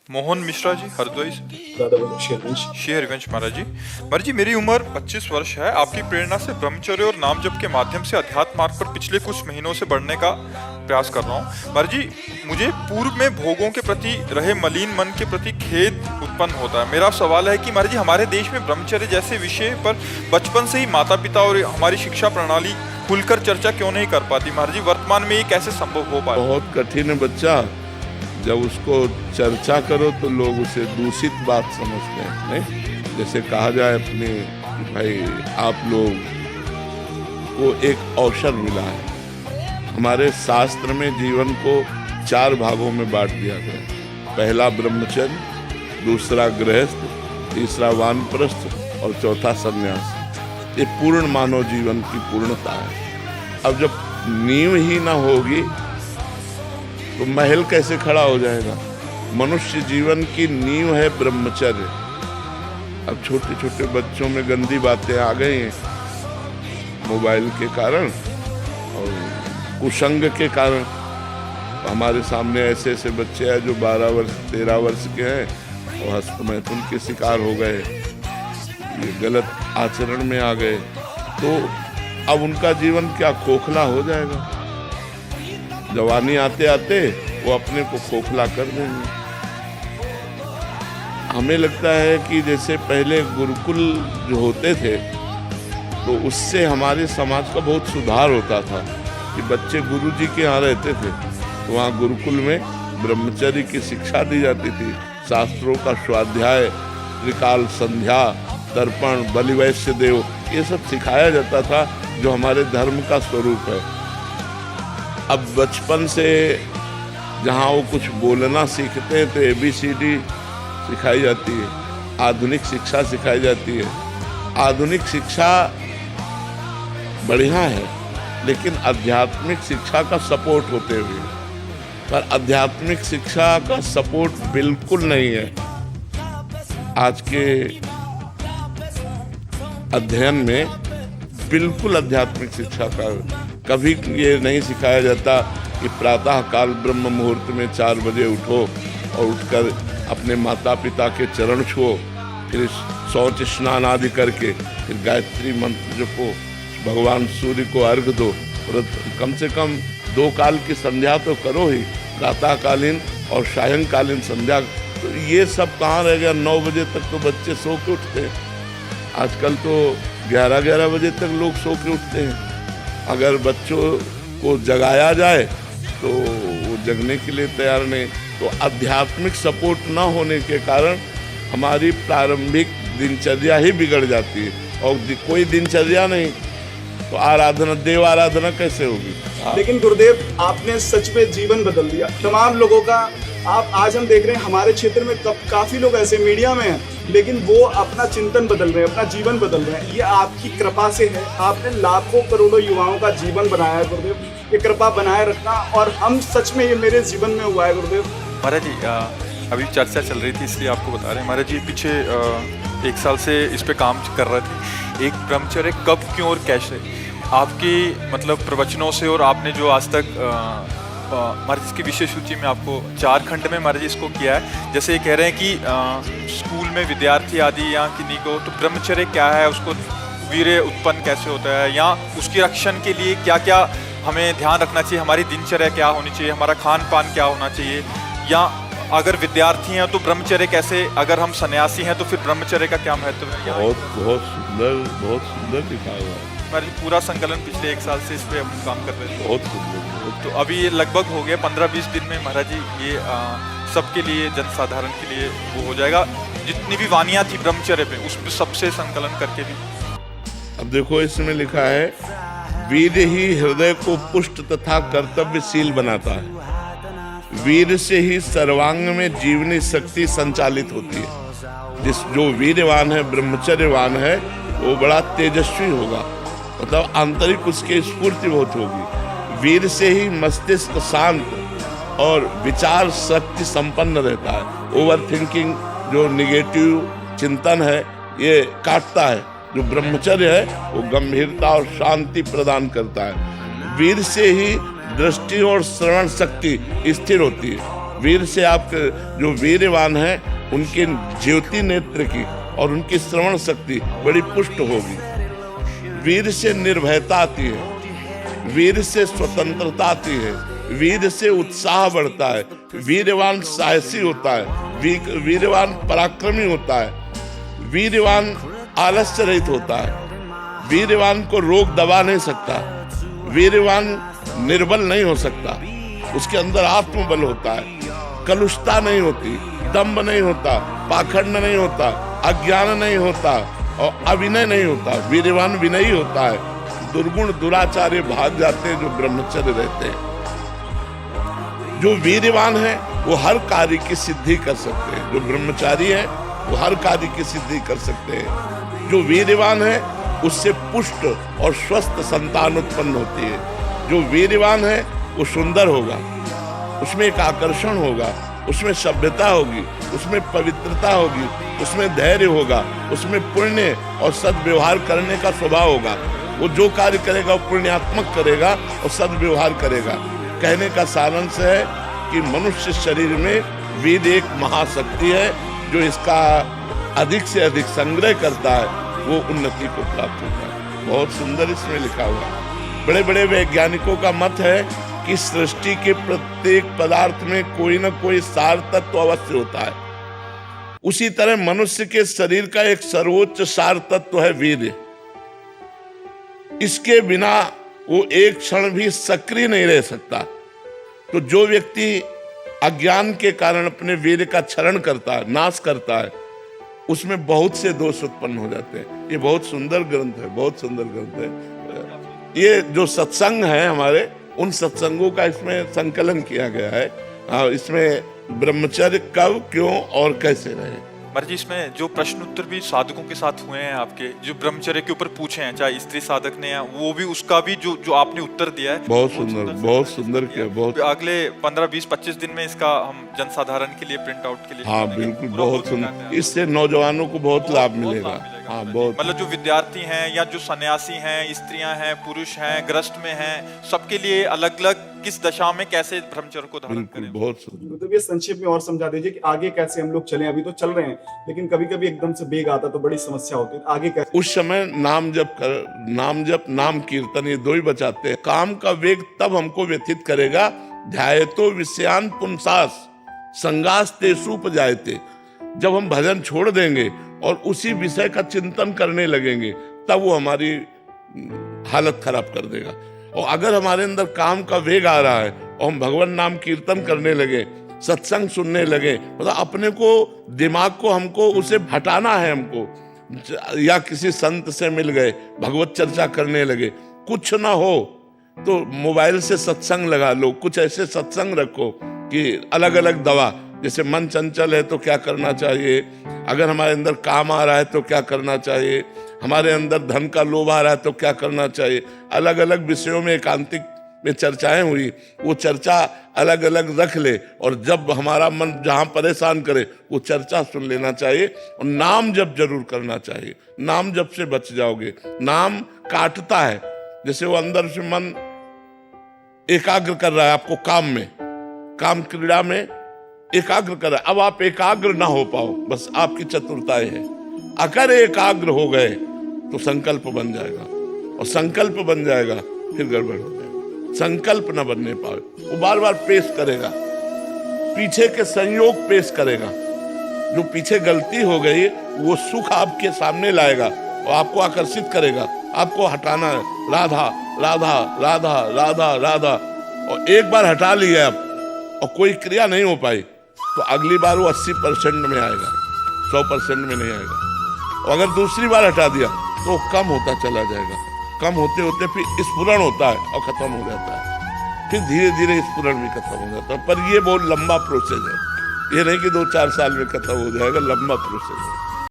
मोहन मिश्रा जी, हरदोई से। शेरगंज महाराज जी, मेरी उम्र 25 वर्ष है। आपकी प्रेरणा से ब्रह्मचर्य और नाम जप के माध्यम से अध्यात्म मार्ग पर पिछले कुछ महीनों से बढ़ने का प्रयास कर रहा हूँ। महाराज जी, मुझे पूर्व में भोगों के प्रति रहे मलिन मन के प्रति खेद उत्पन्न होता है। मेरा सवाल है कि महाराज जी, हमारे देश में ब्रह्मचर्य जैसे विषय पर बचपन से ही माता पिता और हमारी शिक्षा प्रणाली खुलकर चर्चा क्यों नहीं कर पाती? महाराज जी, वर्तमान में ये कैसे संभव हो पाए? बहुत कठिन है बच्चा। जब उसको चर्चा करो तो लोग उसे दूषित बात समझते हैं, नहीं? जैसे कहा जाए अपने कि भाई आप लोग को एक अवसर मिला है। हमारे शास्त्र में जीवन को 4 भागों में बांट दिया गया। पहला ब्रह्मचर्य, दूसरा गृहस्थ, तीसरा वानप्रस्थ और चौथा संन्यास। ये पूर्ण मानव जीवन की पूर्णता है। अब जब नींव ही ना होगी तो महल कैसे खड़ा हो जाएगा? मनुष्य जीवन की नींव है ब्रह्मचर्य। अब छोटे छोटे बच्चों में गंदी बातें आ गई हैं मोबाइल के कारण और कुसंग के कारण। हमारे सामने ऐसे ऐसे बच्चे हैं जो 12 वर्ष 13 वर्ष के हैं और हस्तमैथुन के शिकार हो गए, ये गलत आचरण में आ गए। तो अब उनका जीवन क्या खोखला हो जाएगा? जवानी आते आते वो अपने को खोखला कर देंगे। हमें लगता है कि जैसे पहले गुरुकुल जो होते थे तो उससे हमारे समाज का बहुत सुधार होता था कि बच्चे गुरुजी के यहाँ रहते थे तो वहाँ गुरुकुल में ब्रह्मचर्य की शिक्षा दी जाती थी। शास्त्रों का स्वाध्याय, त्रिकाल संध्या, तर्पण, बलिवैश्य देव, ये सब सिखाया जाता था जो हमारे धर्म का स्वरूप है। अब बचपन से जहाँ वो कुछ बोलना सीखते हैं तो ABCD सिखाई जाती है, आधुनिक शिक्षा सिखाई जाती है। आधुनिक शिक्षा बढ़िया है लेकिन आध्यात्मिक शिक्षा का सपोर्ट होते हुए, पर आध्यात्मिक शिक्षा का सपोर्ट बिल्कुल नहीं है। आज के अध्ययन में बिल्कुल आध्यात्मिक शिक्षा का कभी ये नहीं सिखाया जाता कि प्रातः काल ब्रह्म मुहूर्त में 4 बजे उठो और उठकर अपने माता पिता के चरण छुओ, फिर शौच स्नान आदि करके फिर गायत्री मंत्र जपो, भगवान सूर्य को अर्घ दो और कम से कम 2 काल की संध्या तो करो ही, प्रातःकालीन और सायंकालीन संध्या। तो ये सब कहाँ रह गया? 9 बजे तक तो बच्चे सो के उठते हैं। आजकल तो 11-11 बजे तक लोग सो के उठते हैं। अगर बच्चों को जगाया जाए तो वो जगने के लिए तैयार नहीं। तो आध्यात्मिक सपोर्ट ना होने के कारण हमारी प्रारंभिक दिनचर्या ही बिगड़ जाती है और कोई दिनचर्या नहीं तो आराधना, देव आराधना कैसे होगी? लेकिन गुरुदेव, आपने सच में जीवन बदल दिया तमाम लोगों का। आप आज हम देख रहे हैं हमारे क्षेत्र में काफी लोग ऐसे मीडिया में हैं लेकिन वो अपना चिंतन बदल रहे हैं, अपना जीवन बदल रहे हैं। ये आपकी कृपा से है। आपने लाखों करोड़ों युवाओं का जीवन बनाया है गुरुदेव। ये कृपा बनाए रखना। और हम सच में, ये मेरे जीवन में हुआ है गुरुदेव। महाराज जी, अभी चर्चा चल रही थी इसलिए आपको बता रहे हैं। महाराज जी, पीछे 1 साल से इस पे काम कर रहे थे। एक ब्रह्मचर्य कब, क्यों और कैसे, आपकी मतलब प्रवचनों से और आपने जो आज तक महाराज इसकी विशेष सूची में आपको 4 खंड में महाराज इसको किया है। जैसे ये कह रहे हैं कि स्कूल में विद्यार्थी आदि या किन्हीं को तो ब्रह्मचर्य क्या है, उसको वीर्य उत्पन्न कैसे होता है, या उसकी रक्षण के लिए क्या क्या हमें ध्यान रखना चाहिए, हमारी दिनचर्या क्या होनी चाहिए, हमारा खान पान क्या होना चाहिए, या अगर विद्यार्थी हैं तो ब्रह्मचर्य कैसे, अगर हम सन्यासी हैं तो फिर ब्रह्मचर्य का क्या महत्व है? बहुत सुंदर लिखा हुआ है। हमारी पूरा संकलन पिछले 1 साल से इस पे हम काम कर रहे थे। बहुत सुंदर। तो अभी ये लगभग हो गया 15-20 दिन में महाराज जी, ये सबके लिए, जनसाधारण के लिए वो हो जाएगा। जितनी भी वानियाँ थी ब्रह्मचर्य पे, उस पे सबसे संकलन करके भी। अब देखो इसमें लिखा है, वीर ही हृदय को पुष्ट तथा कर्तव्यशील बनाता है। वीर से ही सर्वांग में जीवनी शक्ति संचालित होती है। जो वीरवान है, ब्रह्मचर्यवान है, वो बड़ा तेजस्वी होगा, मतलब आंतरिक उसकी स्फूर्ति बहुत होगी। वीर से ही मस्तिष्क शांत और विचार शक्ति संपन्न रहता है। ओवर थिंकिंग, जो निगेटिव चिंतन है, ये काटता है। जो ब्रह्मचर्य है वो गंभीरता और शांति प्रदान करता है। वीर से ही दृष्टि और श्रवण शक्ति स्थिर होती है। वीर से आप जो वीरवान है उनके ज्योति नेत्र की और उनकी श्रवण शक्ति बड़ी पुष्ट होगी। वीर से निर्भयता आती है, वीर से स्वतंत्रता आती है, वीर से उत्साह बढ़ता है, वीरवान साहसी होता है, वीरवान पराक्रमी होता है, वीरवान आलस्य रहित होता है, वीरवान को रोग दबा नहीं सकता, वीरवान निर्बल नहीं हो सकता, उसके अंदर आत्मबल होता है, कलुषता नहीं होती, दंभ नहीं होता, पाखंड नहीं होता, अज्ञान नहीं होता और अविनय नहीं होता। वीरवान विनयी होता है। दुर्गुण दुराचार्य भाग जाते हैं जो ब्रह्मचर्य रहते हैं। जो वीरवान है वो हर कार्य की सिद्धि कर सकते हैं। जो ब्रह्मचारी है वो हर कार्य की सिद्धि कर सकते हैं। जो वीरवान है उससे पुष्ट और स्वस्थ संतान उत्पन्न होती है। जो वीरवान है वो सुंदर होगा, उसमें एक आकर्षण होगा, उसमें सभ्यता होगी, उसमें पवित्रता होगी, उसमें धैर्य होगा, उसमें पुण्य और सद्व्यवहार करने का स्वभाव होगा। वो जो कार्य करेगा वो पुण्यात्मक करेगा और सद्व्यवहार करेगा। कहने का सारांश है कि मनुष्य शरीर में वीर एक महाशक्ति है। जो इसका अधिक से अधिक संग्रह करता है वो उन्नति को प्राप्त होता है। बहुत सुंदर इसमें लिखा हुआ है। बड़े बड़े वैज्ञानिकों का मत है कि सृष्टि के प्रत्येक पदार्थ में कोई ना कोई सार तत्व अवश्य होता है। उसी तरह मनुष्य के शरीर का एक सर्वोच्च सार तत्व है वीर्य। इसके बिना वो एक क्षण भी सक्रिय नहीं रह सकता। तो जो व्यक्ति अज्ञान के कारण अपने वीर्य का क्षरण करता है, नाश करता है, उसमें बहुत से दोष उत्पन्न हो जाते हैं। ये बहुत सुंदर ग्रंथ है, बहुत सुंदर ग्रंथ है। ये जो सत्संग है हमारे, उन सत्संगों का इसमें संकलन किया गया है। इसमें ब्रह्मचर्य कब, क्यों और कैसे रहे। महाराज जी, इसमें जो प्रश्न उत्तर भी साधकों के साथ हुए हैं आपके, जो ब्रह्मचर्य के ऊपर पूछे हैं, चाहे स्त्री साधक ने, वो भी उसका भी जो आपने उत्तर दिया है, बहुत सुंदर किया। बहुत अगले 15, 20, 25 दिन में इसका हम जनसाधारण के लिए प्रिंट आउट के लिए, हाँ बिल्कुल, बहुत सुंदर। इससे नौजवानों को बहुत लाभ मिलेगा। हाँ, बहुत। मतलब जो विद्यार्थी हैं या जो सन्यासी हैं, स्त्रियां हैं, पुरुष हैं, ग्रस्त में हैं, सबके लिए अलग अलग किस दशा में कैसे ब्रह्मचर्य को धारण करें। बहुत सुंदर। मतलब ये संक्षेप में और समझा दीजिए कि आगे कैसे हम लोग चलें। अभी तो चल रहे हैं लेकिन कभी कभी एकदम से वेग आता तो बड़ी समस्या होती है। आगे कैसे? उस समय नाम जप नाम कीर्तन, ये दो ही बचाते हैं। काम का वेग तब हमको व्यथित करेगा, ध्यायतो विषयान पुंसास संगास तेषु उपजायते। जब हम भजन छोड़ देंगे और उसी विषय का चिंतन करने लगेंगे तब वो हमारी हालत खराब कर देगा। और अगर हमारे अंदर काम का वेग आ रहा है और हम भगवान नाम कीर्तन करने लगे, सत्संग सुनने लगे, मतलब अपने को, दिमाग को हमको उसे हटाना है हमको, या किसी संत से मिल गए, भगवत चर्चा करने लगे, कुछ ना हो तो मोबाइल से सत्संग लगा लो। कुछ ऐसे सत्संग रखो कि अलग अलग दवा, जैसे मन चंचल है तो क्या करना चाहिए, अगर हमारे अंदर काम आ रहा है तो क्या करना चाहिए, हमारे अंदर धन का लोभ आ रहा है तो क्या करना चाहिए। अलग अलग विषयों में एकांतिक में चर्चाएं हुई, वो चर्चा अलग अलग रख ले और जब हमारा मन जहां परेशान करे वो चर्चा सुन लेना चाहिए। और नाम जप जरूर करना चाहिए। नाम जप से बच जाओगे। नाम काटता है, जैसे वो अंदर से मन एकाग्र कर रहा है आपको काम में, काम क्रीड़ा में एकाग्र कर रहा है। अब आप एकाग्र ना हो पाओ, बस आपकी चतुरताएं है। अगर एकाग्र हो गए तो संकल्प बन जाएगा, और संकल्प बन जाएगा फिर गड़बड़ हो जाएगा। संकल्प न बनने पाए, वो बार बार पेश करेगा, पीछे के संयोग पेश करेगा। जो पीछे गलती हो गई वो सुख आपके सामने लाएगा और आपको आकर्षित करेगा। आपको हटाना है, राधा राधा राधा राधा राधा, और एक बार हटा लिया आप और कोई क्रिया नहीं हो पाई तो अगली बार वो 80% में आएगा, 100% में नहीं आएगा। और अगर दूसरी बार हटा दिया तो कम होता चला जाएगा। कम होते होते फिर स्फुरण होता है और खत्म हो जाता है। फिर धीरे धीरे स्फुरण भी खत्म हो जाता है। पर ये बहुत लंबा प्रोसेस है, ये नहीं कि 2-4 साल में खत्म हो जाएगा, लंबा प्रोसेस है।